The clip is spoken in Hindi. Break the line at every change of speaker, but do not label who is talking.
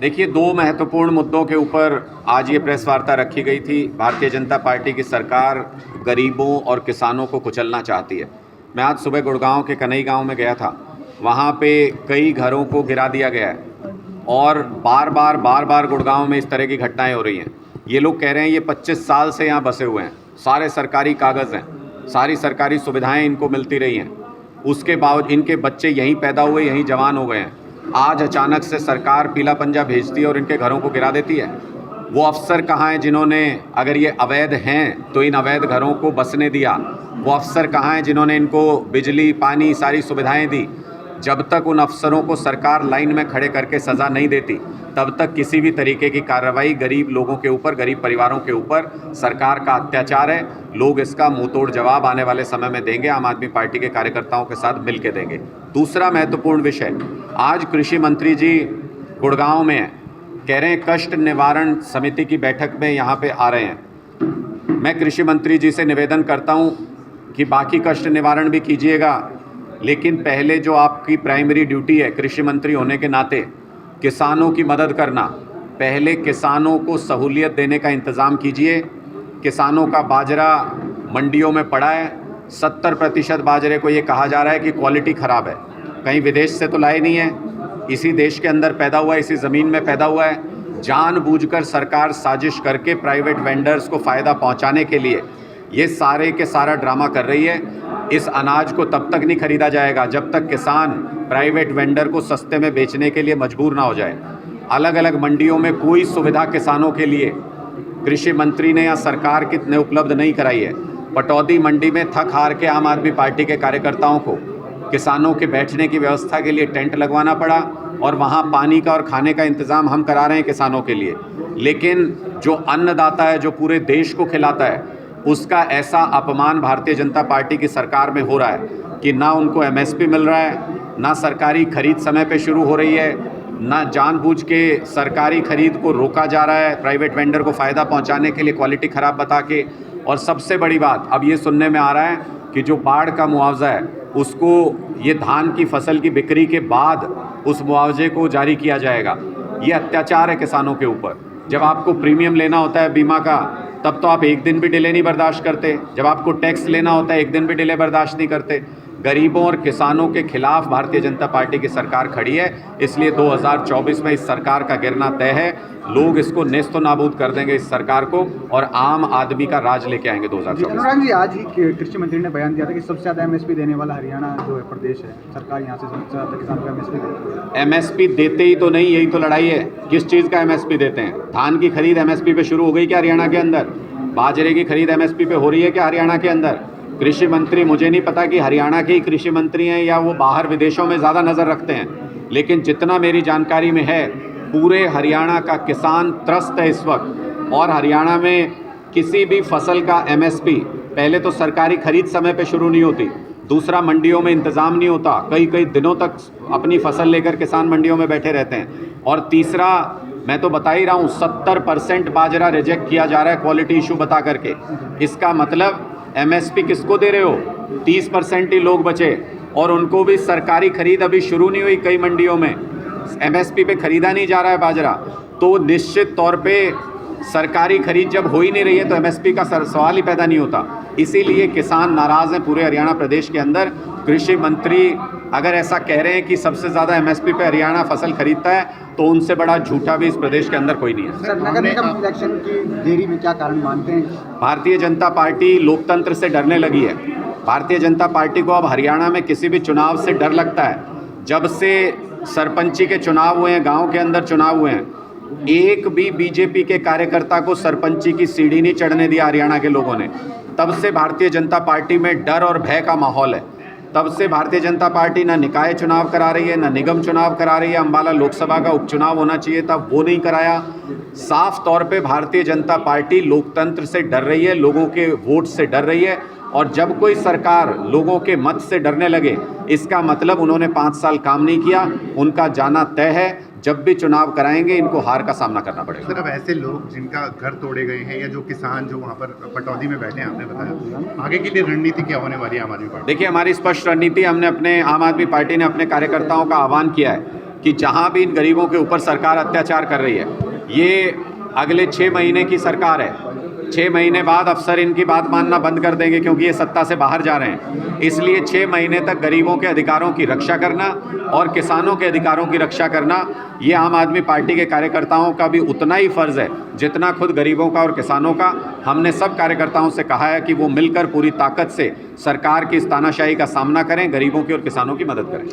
देखिए, दो महत्वपूर्ण मुद्दों के ऊपर आज ये प्रेस वार्ता रखी गई थी। भारतीय जनता पार्टी की सरकार गरीबों और किसानों को कुचलना चाहती है। मैं आज सुबह गुड़गांव के कनई गांव में गया था। वहाँ पे कई घरों को गिरा दिया गया है और बार बार गुड़गांव में इस तरह की घटनाएं हो रही हैं। ये लोग कह रहे हैं ये 25 साल से यहाँ बसे हुए हैं, सारे सरकारी कागज़ हैं, सारी सरकारी सुविधाएँ इनको मिलती रही हैं, उसके बावजूद इनके बच्चे यहीं पैदा हुए, यहीं जवान हो गए हैं। आज अचानक से सरकार पीला पंजा भेजती है और इनके घरों को गिरा देती है। वो अफसर कहाँ हैं जिन्होंने, अगर ये अवैध हैं तो इन अवैध घरों को बसने दिया? वो अफसर कहाँ हैं जिन्होंने इनको बिजली, पानी, सारी सुविधाएं दी? जब तक उन अफसरों को सरकार लाइन में खड़े करके सज़ा नहीं देती, तब तक किसी भी तरीके की कार्रवाई गरीब लोगों के ऊपर, गरीब परिवारों के ऊपर सरकार का अत्याचार है। लोग इसका मुंहतोड़ जवाब आने वाले समय में देंगे, आम आदमी पार्टी के कार्यकर्ताओं के साथ मिल के देंगे। दूसरा महत्वपूर्ण विषय, आज कृषि मंत्री जी गुड़गांव में हैं, कह रहे हैं कष्ट निवारण समिति की बैठक में यहाँ पे आ रहे हैं। मैं कृषि मंत्री जी से निवेदन करता हूँ कि बाकी कष्ट निवारण भी कीजिएगा, लेकिन पहले जो आपकी प्राइमरी ड्यूटी है कृषि मंत्री होने के नाते, किसानों की मदद करना, पहले किसानों को सहूलियत देने का इंतज़ाम कीजिए। किसानों का बाजरा मंडियों में पड़ा है, 70% बाजरे को ये कहा जा रहा है कि क्वालिटी ख़राब है, कहीं विदेश से तो लाए नहीं है, इसी देश के अंदर पैदा हुआ है, इसी ज़मीन में पैदा हुआ है। जानबूझकर सरकार साजिश करके प्राइवेट वेंडर्स को फ़ायदा पहुंचाने के लिए ये सारे के सारा ड्रामा कर रही है। इस अनाज को तब तक नहीं खरीदा जाएगा जब तक किसान प्राइवेट वेंडर को सस्ते में बेचने के लिए मजबूर ना हो जाए। अलग अलग मंडियों में कोई सुविधा किसानों के लिए कृषि मंत्री ने या सरकार कितने उपलब्ध नहीं कराई है। पटौदी मंडी में थक हार के आम आदमी पार्टी के कार्यकर्ताओं को किसानों के बैठने की व्यवस्था के लिए टेंट लगवाना पड़ा और वहाँ पानी का और खाने का इंतज़ाम हम करा रहे हैं किसानों के लिए। लेकिन जो अन्नदाता है, जो पूरे देश को खिलाता है, उसका ऐसा अपमान भारतीय जनता पार्टी की सरकार में हो रहा है कि ना उनको एमएसपी मिल रहा है, ना सरकारी खरीद समय पे शुरू हो रही है, ना जानबूझ के सरकारी खरीद को रोका जा रहा है प्राइवेट वेंडर को फ़ायदा पहुंचाने के लिए क्वालिटी ख़राब बता के। और सबसे बड़ी बात अब ये सुनने में आ रहा है कि जो बाढ़ का मुआवजा है उसको ये धान की फसल की बिक्री के बाद उस मुआवजे को जारी किया जाएगा। ये अत्याचार है किसानों के ऊपर। जब आपको प्रीमियम लेना होता है बीमा का, तब तो आप एक दिन भी डिले नहीं बर्दाश्त करते। जब आपको टैक्स लेना होता है, एक दिन भी डिले बर्दाश्त नहीं करते। गरीबों और किसानों के खिलाफ भारतीय जनता पार्टी की सरकार खड़ी है, इसलिए 2024 में इस सरकार का गिरना तय है। लोग इसको नेस्तो नाबूद कर देंगे इस सरकार को, और आम आदमी का राज लेके आएंगे 2024।
अनुराग जी, आज ही कृषि मंत्री ने बयान दिया था कि सबसे ज़्यादा एमएसपी देने वाला हरियाणा जो है प्रदेश है, सरकार यहाँ से सबसे ज़्यादा किसानों को एमएसपी देती है।
एमएसपी देते ही तो नहीं, यही तो लड़ाई है। किस चीज़ का एमएसपी देते हैं? धान की खरीद एमएसपी पे शुरू हो गई क्या हरियाणा के अंदर? बाजरे की खरीद एमएसपी पे हो रही है क्या हरियाणा के अंदर? कृषि मंत्री, मुझे नहीं पता कि हरियाणा के ही कृषि मंत्री हैं या वो बाहर विदेशों में ज़्यादा नज़र रखते हैं, लेकिन जितना मेरी जानकारी में है पूरे हरियाणा का किसान त्रस्त है इस वक्त। और हरियाणा में किसी भी फसल का एमएसपी, पहले तो सरकारी खरीद समय पे शुरू नहीं होती, दूसरा मंडियों में इंतज़ाम नहीं होता, कई दिनों तक अपनी फसल लेकर किसान मंडियों में बैठे रहते हैं, और तीसरा मैं तो बता ही रहा हूँ 70% बाजरा रिजेक्ट किया जा रहा है क्वालिटी इशू बता करके। इसका मतलब एमएसपी किसको दे रहे हो? 30% ही लोग बचे, और उनको भी सरकारी खरीद अभी शुरू नहीं हुई। कई मंडियों में एमएसपी पे खरीदा नहीं जा रहा है बाजरा, तो निश्चित तौर पे सरकारी खरीद जब हो ही नहीं रही है तो एमएसपी का सवाल ही पैदा नहीं होता। इसीलिए किसान नाराज़ हैं पूरे हरियाणा प्रदेश के अंदर। कृषि मंत्री अगर ऐसा कह रहे हैं कि सबसे ज़्यादा एमएसपी पे हरियाणा फसल खरीदता है, तो उनसे बड़ा झूठा भी इस प्रदेश के अंदर कोई नहीं है।
सर, नगर निगम इलेक्शन की देरी में क्या कारण मानते हैं?
भारतीय जनता पार्टी लोकतंत्र से डरने लगी है। भारतीय जनता पार्टी को अब हरियाणा में किसी भी चुनाव से डर लगता है। जब से सरपंची के चुनाव हुए हैं, गांव के अंदर चुनाव हुए हैं, एक भी बीजेपी के कार्यकर्ता को सरपंची की सीढ़ी नहीं चढ़ने दिया हरियाणा के लोगों ने। तब से भारतीय जनता पार्टी में डर और भय का माहौल है। तब से भारतीय जनता पार्टी ना निकाय चुनाव करा रही है, ना निगम चुनाव करा रही है। अम्बाला लोकसभा का उपचुनाव होना चाहिए था, वो नहीं कराया। साफ तौर पे भारतीय जनता पार्टी लोकतंत्र से डर रही है, लोगों के वोट से डर रही है। और जब कोई सरकार लोगों के मत से डरने लगे, इसका मतलब उन्होंने 5 साल काम नहीं किया, उनका जाना तय है। जब भी चुनाव कराएंगे इनको हार का सामना करना पड़ेगा।
सर, अब ऐसे लोग जिनका घर तोड़े गए हैं या जो किसान जो वहाँ पर पटौदी में बैठे हैं, आपने बताया, आगे के लिए रणनीति क्या होने वाली है आम आदमी पार्टी?
देखिए, हमारी स्पष्ट रणनीति, हमने अपने आम आदमी पार्टी ने अपने कार्यकर्ताओं का आह्वान किया है कि जहां भी इन गरीबों के ऊपर सरकार अत्याचार कर रही है, ये अगले 6 महीने की सरकार है। 6 महीने बाद अफसर इनकी बात मानना बंद कर देंगे क्योंकि ये सत्ता से बाहर जा रहे हैं। इसलिए 6 महीने तक गरीबों के अधिकारों की रक्षा करना और किसानों के अधिकारों की रक्षा करना, ये आम आदमी पार्टी के कार्यकर्ताओं का भी उतना ही फ़र्ज़ है जितना खुद गरीबों का और किसानों का। हमने सब कार्यकर्ताओं से कहा है कि वो मिलकर पूरी ताकत से सरकार की इस तानाशाही का सामना करें, गरीबों की और किसानों की मदद करें।